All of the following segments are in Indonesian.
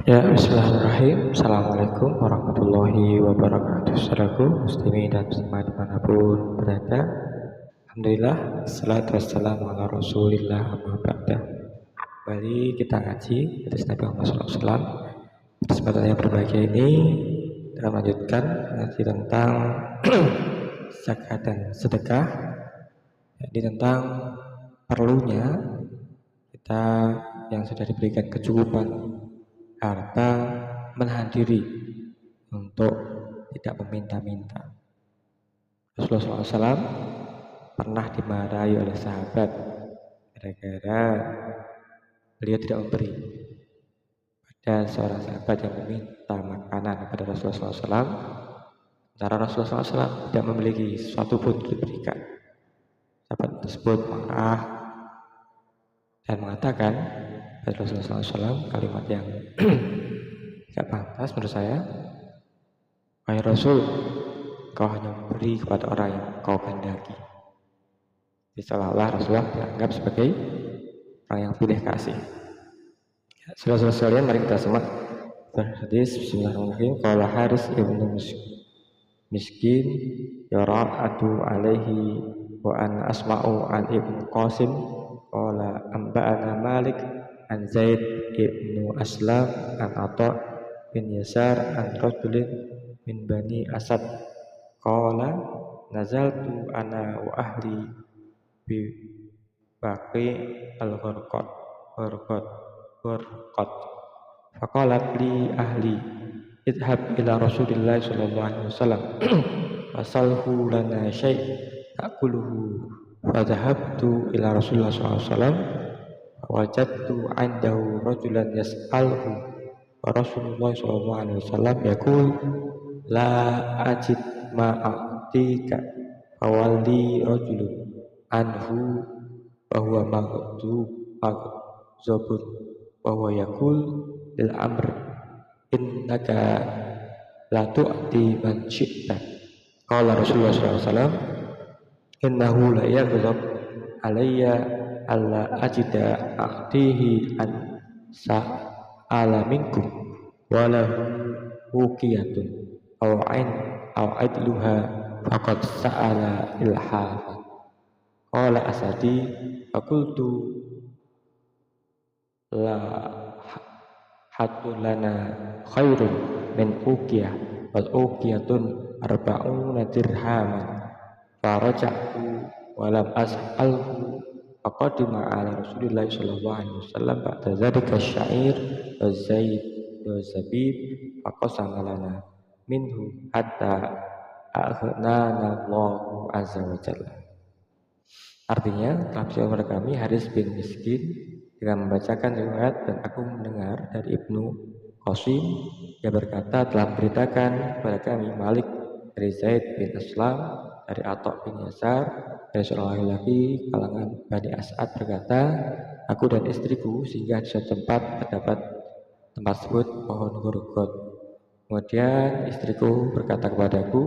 Ya, bismillahirrahmanirrahim. Assalamualaikum warahmatullahi wabarakatuh. Saudaraku, muslimin dan muslimat dimanapun berada. Alhamdulillah, salatu wassalamu ala rasulillah amma ba'da. Kembali kita ngaji hadis Nabi Muhammad SAW. Kesempatan yang berbahagia ini kita melanjutkan ngaji tentang zakat dan sedekah. Jadi tentang perlunya kita yang sudah diberikan kecukupan harta menahan diri untuk tidak meminta-minta. Rasulullah SAW pernah dimarahi oleh sahabat gara-gara beliau tidak memberi. Ada seorang sahabat yang meminta makanan kepada Rasulullah SAW, sementara Rasulullah SAW tidak memiliki sesuatu pun untuk diberikan. Sahabat tersebut marah dan mengatakan kepada Rasulullah SAW kalimat yang tidak pantas menurut saya. Wahai Rasul, kau hanya memberi kepada orang yang kau kehendaki. Jadi seolah-olah Rasulullah dianggap sebagai orang yang pilih kasih. Saudara-saudara sekalian, mari kita simak hadis. Bismillahirrahmanirrahim. Qala Haris ibnu Miskin yara'atu alaihi wa an asma'u an ibnu Qasim qala amba'ana Malik an Zaid ibnu Aslam an Atha bin Yasar an rajulin min Bani Asad qala nazaltu ana wa ahli bi baqi al-gharqat faqalat li ahli idhab ila Rasulillah sallallahu alaihi wasallam fasalhu lana syai' ta'kuluhu fadhahabtu ila Rasulillah sallallahu alaihi wasallam wajadtu 'indahu rajulan yas'alhu wa Rasulullah sallallahu alaihi wasallam yaqul la ajid ma a'tika fawalli rajulun anhu wa huwa maghdubun wa huwa yaqul lil amr innaka la tu'ti man syi'ta. Qala Rasulullah sallallahu alaihi wasallam innahu la yaghdab alayya alla ajida a'tihi an sa'ala minkum walahu uqiyatun aw adluha faqad sa'ala ilhafa. Qala asadi faqultu la hatta lana khairun min uqiyah wal uqiyatun arba'una dirhaman faraja'tu walam as'alhu faqadima ala Rasulillah sallallahu alaihi wasallam ba'da dzalika syair wa zaid wa zabib faqasama lana minhu hatta aghnana Allahu azza wa jalla. Artinya, telah kepada kami Haris bin Miskin dengan membacakan riwayat dan aku mendengar dari Ibnu Qasim yang berkata telah memberitakan kepada kami Malik dari Zaid bin Aslam dari Atha bin Yasar dari seorang laki-laki kalangan Bani As'ad berkata, aku dan istriku singgah di suatu tempat terdapat tempat sebut pohon gurgot. Kemudian istriku berkata kepadaku,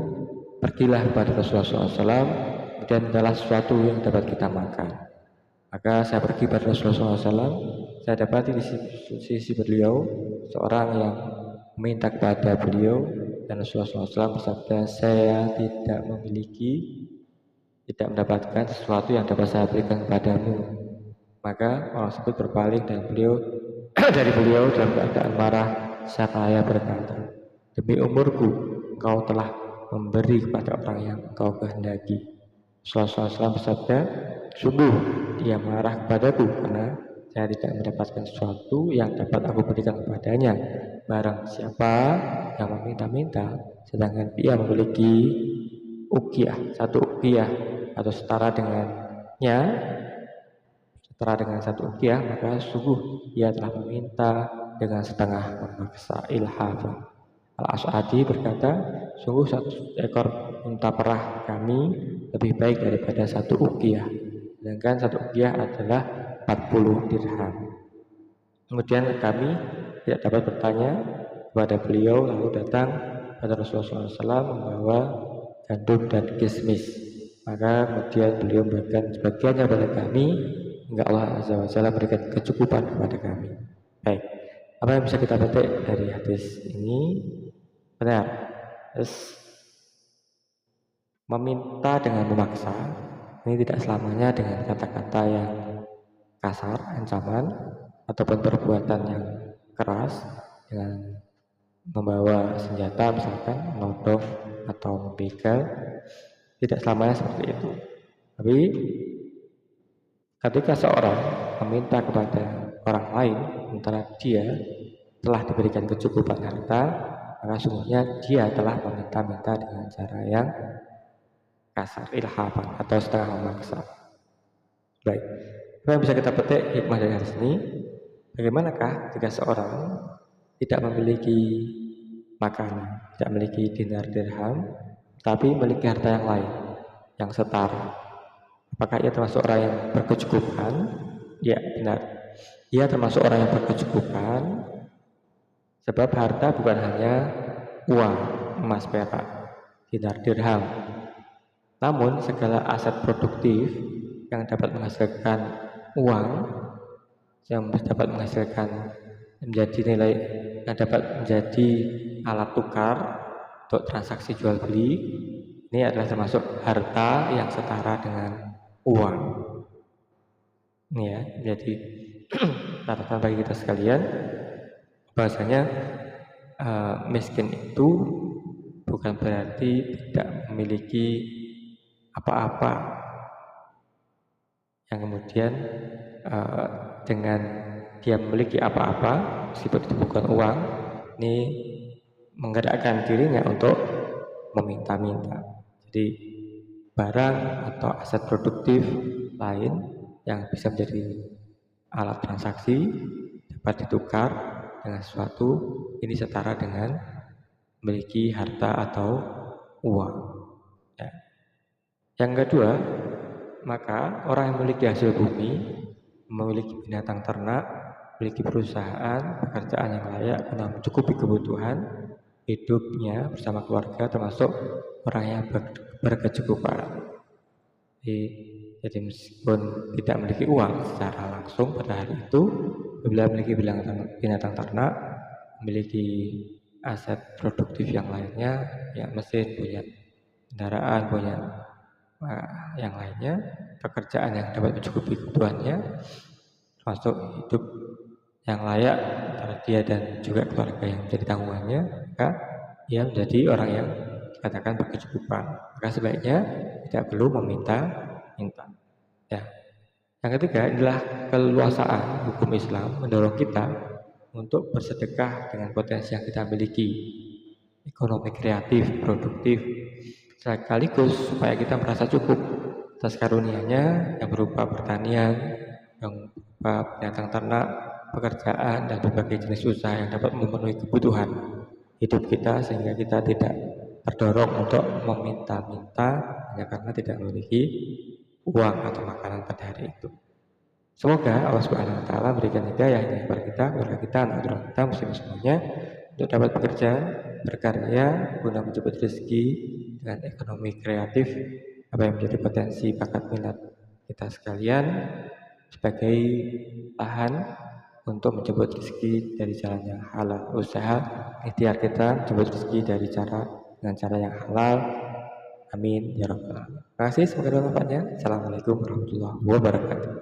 pergilah kepada Rasulullah SAW, kemudian adalah sesuatu yang dapat kita makan. Maka saya pergi pada Rasulullah SAW, saya dapati di sisi beliau seorang yang meminta kepada beliau, dan Rasulullah SAW bersabda, saya tidak mendapatkan sesuatu yang dapat saya berikan kepadamu. Maka orang tersebut berpaling dan dari beliau dalam keadaan marah seraya berkata, demi umurku, engkau telah memberi kepada orang yang engkau kehendaki. Rasulullah SAW bersabda, sungguh dia marah kepadaku karena saya tidak mendapatkan sesuatu yang dapat aku berikan kepadanya. Barang siapa yang meminta-minta sedangkan dia memiliki uqiyah, satu uqiyah atau setara dengan satu uqiyah, maka sungguh dia telah meminta dengan setengah memaksa. Ilhafa. Al-As'adi berkata, sungguh satu ekor unta perah kami lebih baik daripada satu uqiyah, sedangkan satu uqiyah adalah 40 dirham. Kemudian kami tidak dapat bertanya kepada beliau, lalu datang pada Rasulullah SAW membawa gandum dan kismis. Maka kemudian beliau memberikan sebagiannya kepada kami hingga Allah Azza wa Jalla berikan kecukupan kepada kami. Baik, Apa yang bisa kita petik dari hadis ini? Benar. Terus meminta dengan memaksa ini tidak selamanya dengan kata-kata yang kasar, ancaman, ataupun perbuatan yang keras dengan membawa senjata misalkan menodong atau membegal. Tidak selamanya seperti itu. Tapi ketika seorang meminta kepada orang lain sementara dia telah diberikan kecukupan harta, maka sungguhnya dia telah meminta-minta dengan cara yang kasar, ilhafan atau setengah memaksa. Baik, apa yang bisa kita petik hikmah dari hadis ini? Bagaimanakah jika seorang tidak memiliki makanan, tidak memiliki dinar dirham, tapi memiliki harta yang lain, yang setara? Apakah ia termasuk orang yang berkecukupan? Ya, benar. Ia termasuk orang yang berkecukupan, sebab harta bukan hanya uang, emas, perak, dinar dirham, namun segala aset produktif yang dapat menghasilkan uang, yang dapat menghasilkan menjadi nilai, yang dapat menjadi alat tukar untuk transaksi jual beli, ini adalah termasuk harta yang setara dengan uang. Ini ya, jadi catatan bagi kita sekalian, bahasanya miskin itu bukan berarti tidak memiliki apa-apa yang kemudian dengan dia memiliki apa-apa meskipun itu bukan uang, ini menggerakkan dirinya untuk meminta-minta. Jadi barang atau aset produktif lain yang bisa menjadi alat transaksi dapat ditukar dengan sesuatu, ini setara dengan memiliki harta atau uang. Ya. Yang kedua, maka orang yang memiliki hasil bumi, memiliki binatang ternak, memiliki perusahaan, pekerjaan yang layak guna mencukupi kebutuhan hidupnya bersama keluarga, termasuk orang yang berkecukupan. Jadi meskipun tidak memiliki uang secara langsung pada hari itu, bila memiliki binatang ternak, memiliki aset produktif yang lainnya, ya mesin, punya kendaraan, punya yang lainnya, pekerjaan yang dapat mencukupi kebutuhannya, termasuk hidup yang layak antara dia dan juga keluarga yang menjadi tanggungannya, maka ia menjadi orang yang dikatakan berkecukupan. Maka sebaiknya tidak perlu meminta-minta. Ya. Yang ketiga adalah keleluasaan hukum Islam mendorong kita untuk bersedekah dengan potensi yang kita miliki, ekonomi kreatif, produktif, sekaligus supaya kita merasa cukup atas karunia-Nya yang berupa pertanian, yang berupa binatang ternak, pekerjaan, dan berbagai jenis usaha yang dapat memenuhi kebutuhan hidup kita, sehingga kita tidak terdorong untuk meminta-minta hanya karena tidak memiliki uang atau makanan pada hari itu. Semoga Allah Subhanahu wa taala berikan hidayah kepada kita, keluarga kita, anak-anak kita, muslim semuanya, untuk dapat bekerja, berkarya guna menjemput rezeki dengan ekonomi kreatif, apa yang menjadi potensi bakat minat kita sekalian sebagai lahan untuk menjemput rezeki dari jalan yang halal. Usaha ikhtiar kita menjemput rezeki dengan cara yang halal. Amin ya rabbal alamin. Terima kasih, semoga bermanfaat. Assalamualaikum warahmatullahi wabarakatuh.